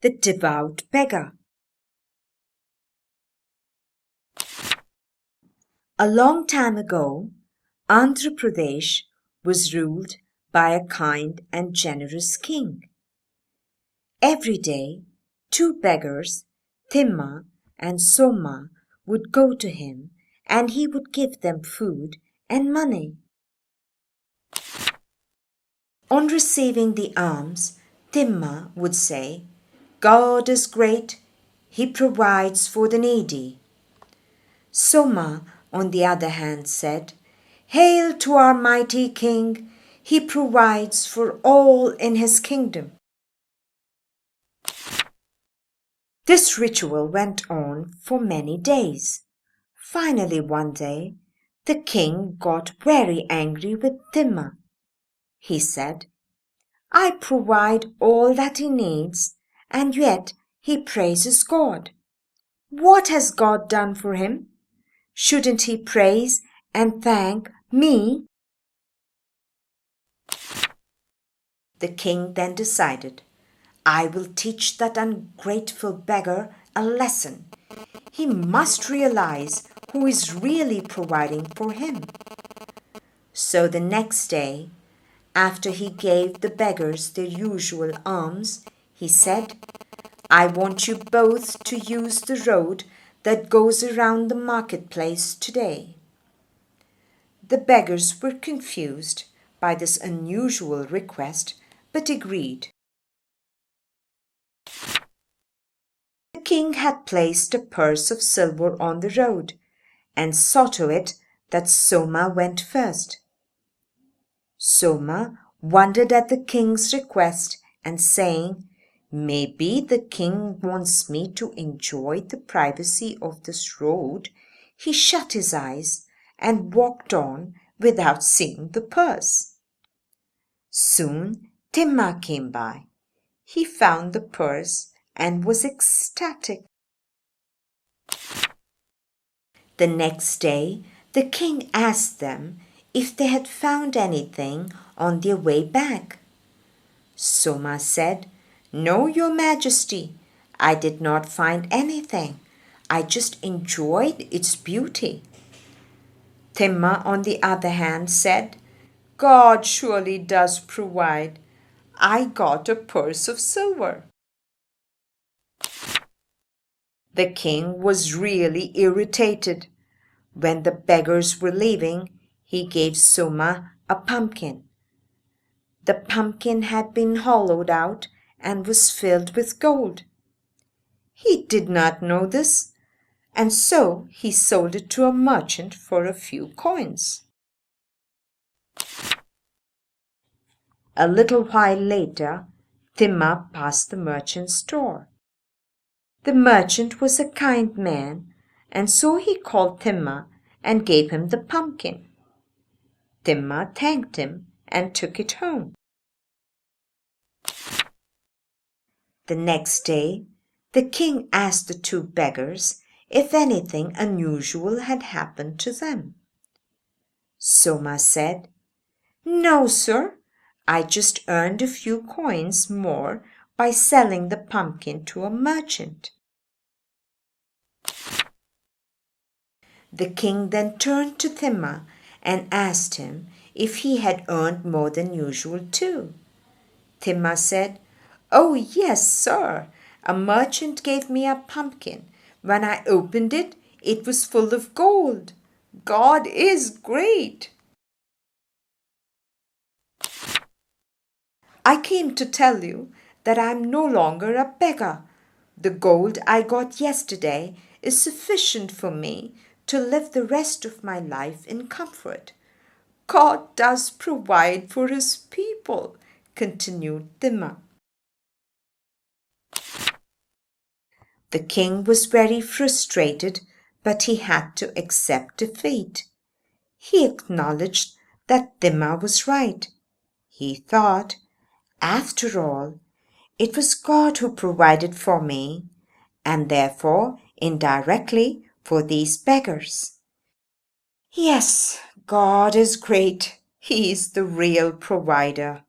The Devout Beggar. A long time ago, Andhra Pradesh was ruled by a kind and generous king. Every day, two beggars, Timma and Soma, would go to him and he would give them food and money. On receiving the alms, Timma would say, "God is great, He provides for the needy." Soma, on the other hand, said, "Hail to our mighty King, He provides for all in His kingdom." This ritual went on for many days. Finally, one day, the king got very angry with Timma. He said, "I provide all that he needs, and yet he praises God. What has God done for him? Shouldn't he praise and thank me?" The king then decided, "I will teach that ungrateful beggar a lesson. He must realize who is really providing for him." So the next day, after he gave the beggars their usual alms, he said, "I want you both to use the road that goes around the marketplace today." The beggars were confused by this unusual request, but agreed. The king had placed a purse of silver on the road and saw to it that Soma went first. Soma wondered at the king's request and saying, "Maybe the king wants me to enjoy the privacy of this road," he shut his eyes and walked on without seeing the purse. Soon Timma came by. He found the purse and was ecstatic. The next day, the king asked them if they had found anything on their way back. Soma said, "No, Your Majesty, I did not find anything. I just enjoyed its beauty." Timma, on the other hand, said, "God surely does provide. I got a purse of silver." The king was really irritated. When the beggars were leaving, he gave Soma a pumpkin. The pumpkin had been hollowed out and was filled with gold. He did not know this, and so he sold it to a merchant for a few coins. A little while later, Timma passed the merchant's door. The merchant was a kind man, and so he called Timma and gave him the pumpkin. Timma thanked him and took it home. The next day, the king asked the two beggars if anything unusual had happened to them. Soma said, "No, sir, I just earned a few coins more by selling the pumpkin to a merchant." The king then turned to Timma and asked him if he had earned more than usual too. Timma said, "Oh, yes, sir. A merchant gave me a pumpkin. When I opened it, it was full of gold. God is great." "I came to tell you that I'm no longer a beggar. The gold I got yesterday is sufficient for me to live the rest of my life in comfort. God does provide for His people," continued Timma. The king was very frustrated, but he had to accept defeat. He acknowledged that Timma was right. He thought, "After all, it was God who provided for me, and therefore, indirectly, for these beggars. Yes, God is great. He is the real provider."